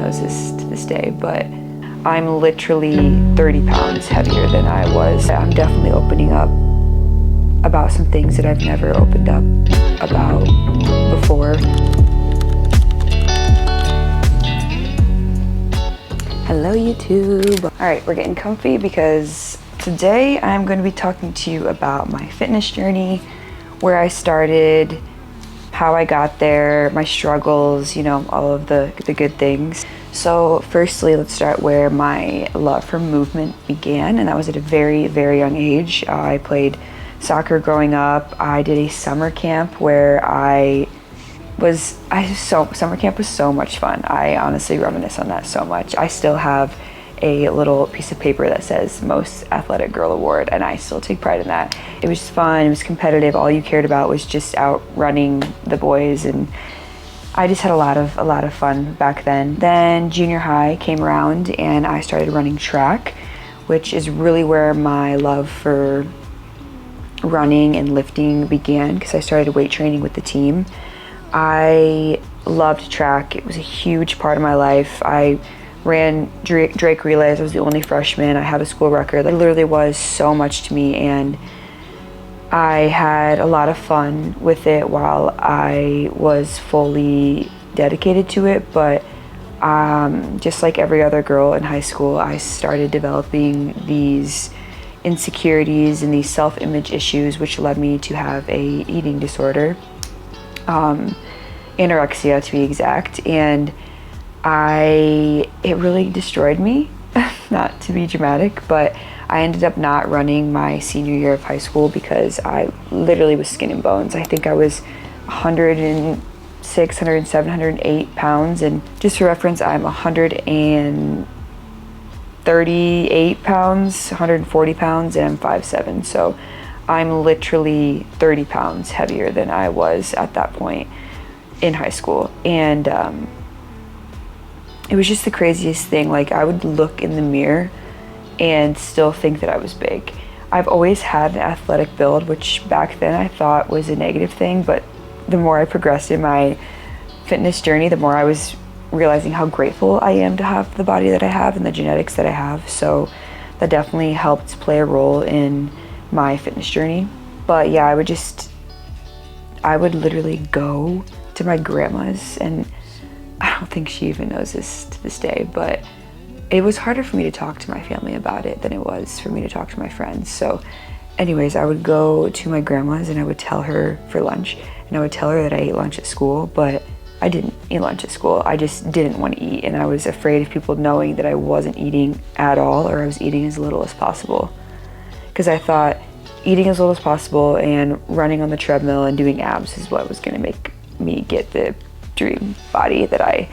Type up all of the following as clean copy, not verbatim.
knows this to this day, but I'm literally 30 pounds heavier than I was. I'm definitely opening up about some things that I've never opened up about before. Hello YouTube. All right, we're getting comfy because today I'm going to be talking to you about my fitness journey, where I started, how I got there, my struggles, you know, all of the good things. So firstly, let's start where my love for movement began, and that was at a very, very young age. I played soccer growing up. I did a summer camp where summer camp was so much fun. I honestly reminisce on that so much. I still have a little piece of paper that says most athletic girl award, and I still take pride in that. It was fun, it was competitive. All you cared about was just outrunning the boys, and I just had a lot of fun back then. Then junior high came around and I started running track, which is really where my love for running and lifting began, because I started weight training with the team. I loved track. It was a huge part of my life. I ran Drake relays. I was the only freshman. I had a school record. It literally was so much to me, and I had a lot of fun with it while I was fully dedicated to it. But just like every other girl in high school, I started developing these insecurities and these self-image issues, which led me to have a eating disorder. Anorexia to be exact, and it really destroyed me. Not to be dramatic, but I ended up not running my senior year of high school because I literally was skin and bones. I think I was 106, 107, 108 pounds, and just for reference, I'm 138 pounds, 140 pounds, and I'm 5'7", so I'm literally 30 pounds heavier than I was at that point in high school. And it was just the craziest thing. Like, I would look in the mirror and still think that I was big. I've always had an athletic build, which back then I thought was a negative thing, but the more I progressed in my fitness journey, the more I was realizing how grateful I am to have the body that I have and the genetics that I have. So that definitely helped play a role in my fitness journey. But yeah, I would literally go to my grandma's, and I don't think she even knows this to this day, but it was harder for me to talk to my family about it than it was for me to talk to my friends. So anyways, I would go to my grandma's and I would tell her for lunch, and I would tell her that I ate lunch at school, but I didn't eat lunch at school. I just didn't want to eat, and I was afraid of people knowing that I wasn't eating at all, or I was eating as little as possible. Because I thought eating as little as possible and running on the treadmill and doing abs is what was going to make me get the dream body that I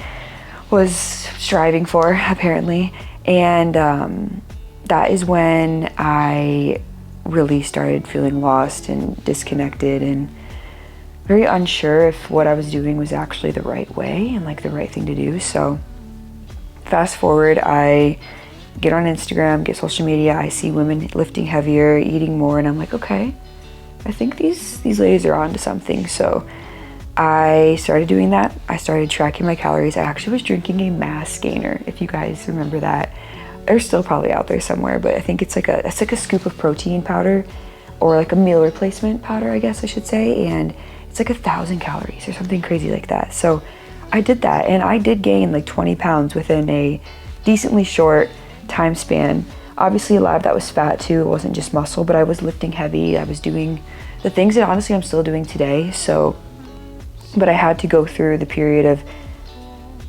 was striving for, apparently. And that is when I really started feeling lost and disconnected and very unsure if what I was doing was actually the right way and like the right thing to do. So fast forward, I get on Instagram, get social media, I see women lifting heavier, eating more, and I'm like, okay, I think these ladies are onto something. So I started doing that. I started tracking my calories. I actually was drinking a mass gainer, if you guys remember that. They're still probably out there somewhere, but I think it's like a scoop of protein powder, or like a meal replacement powder, I guess I should say, and it's like 1,000 calories or something crazy like that. So I did that, and I did gain like 20 pounds within a decently short time span. Obviously a lot of that was fat too. It wasn't just muscle, but I was lifting heavy. I was doing the things that honestly I'm still doing today. But I had to go through the period of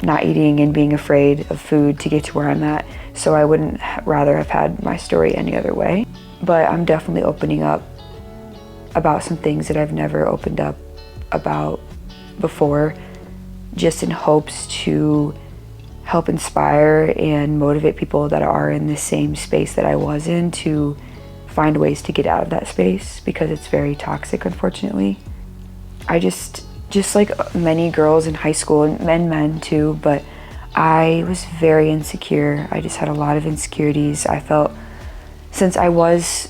not eating and being afraid of food to get to where I'm at. So I wouldn't rather have had my story any other way. But I'm definitely opening up about some things that I've never opened up about before, just in hopes to help inspire and motivate people that are in the same space that I was in to find ways to get out of that space, because it's very toxic, unfortunately. I just like many girls in high school, and men too, but I was very insecure. I just had a lot of insecurities. I felt, since I was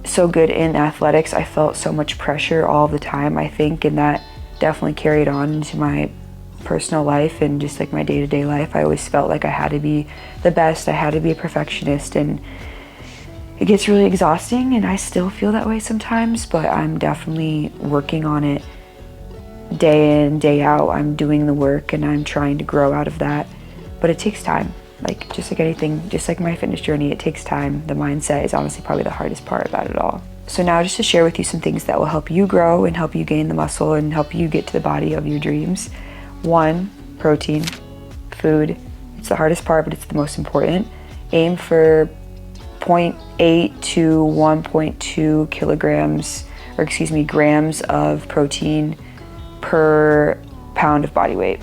so good in athletics, I felt so much pressure all the time, I think, and that definitely carried on into my personal life and just like my day-to-day life, I always felt like I had to be the best, I had to be a perfectionist, and it gets really exhausting, and I still feel that way sometimes, but I'm definitely working on it day in, day out. I'm doing the work and I'm trying to grow out of that, but it takes time. Like, just like anything, just like my fitness journey, it takes time. The mindset is honestly probably the hardest part about it all. So now, just to share with you some things that will help you grow and help you gain the muscle and help you get to the body of your dreams. 1, protein, food. It's the hardest part, but it's the most important. Aim for 0.8 to 1.2 kilograms, or excuse me, grams of protein per pound of body weight.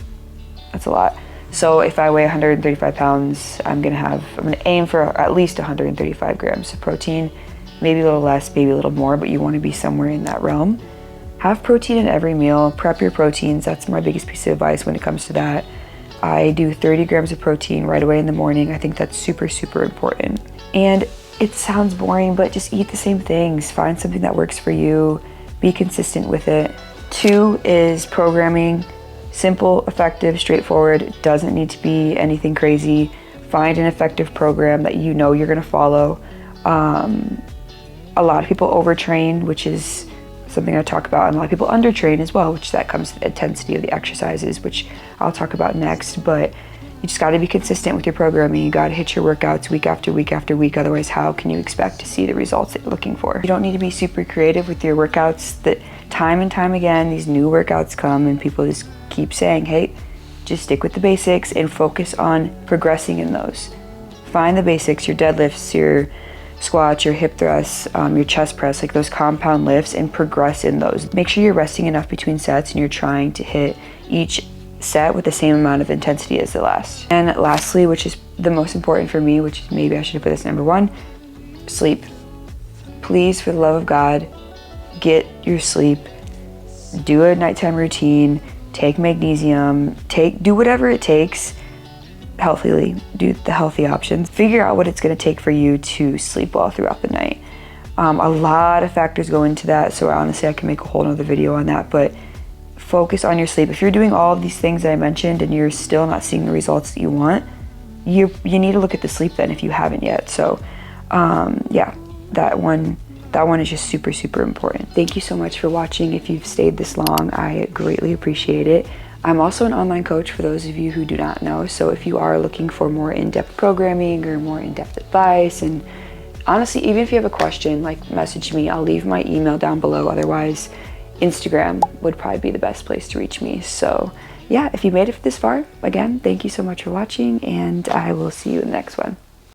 That's a lot. So if I weigh 135 pounds, I'm gonna aim for at least 135 grams of protein, maybe a little less, maybe a little more, but you wanna be somewhere in that realm. Have protein in every meal, prep your proteins. That's my biggest piece of advice when it comes to that. I do 30 grams of protein right away in the morning. I think that's super, super important. And it sounds boring, but just eat the same things. Find something that works for you, be consistent with it. 2 is programming. Simple, effective, straightforward. It doesn't need to be anything crazy. Find an effective program that you know you're gonna follow. A lot of people overtrain, which is something I talk about, and a lot of people undertrain as well, which that comes to the intensity of the exercises, which I'll talk about next. But you just gotta be consistent with your programming. You gotta hit your workouts week after week after week. Otherwise, how can you expect to see the results that you're looking for? You don't need to be super creative with your workouts. That time and time again, these new workouts come and people just keep saying, hey, just stick with the basics and focus on progressing in those. Find the basics, your deadlifts, your squats, your hip thrusts, your chest press, like those compound lifts, and progress in those. Make sure you're resting enough between sets and you're trying to hit each set with the same amount of intensity as the last. And lastly, which is the most important for me, which maybe I should have put this number 1, sleep. Please, for the love of God, get your sleep. Do a nighttime routine. Take magnesium, do whatever it takes healthily, do the healthy options. Figure out what it's gonna take for you to sleep well throughout the night. A lot of factors go into that, so honestly I can make a whole nother video on that, but focus on your sleep. If you're doing all of these things that I mentioned and you're still not seeing the results that you want, you need to look at the sleep then if you haven't yet. So yeah, that one is just super, super important. Thank you so much for watching. If you've stayed this long, I greatly appreciate it. I'm also an online coach for those of you who do not know. So if you are looking for more in-depth programming or more in-depth advice, and honestly, even if you have a question, like message me. I'll leave my email down below. Otherwise, Instagram would probably be the best place to reach me. So yeah, if you made it this far, again, thank you so much for watching, and I will see you in the next one.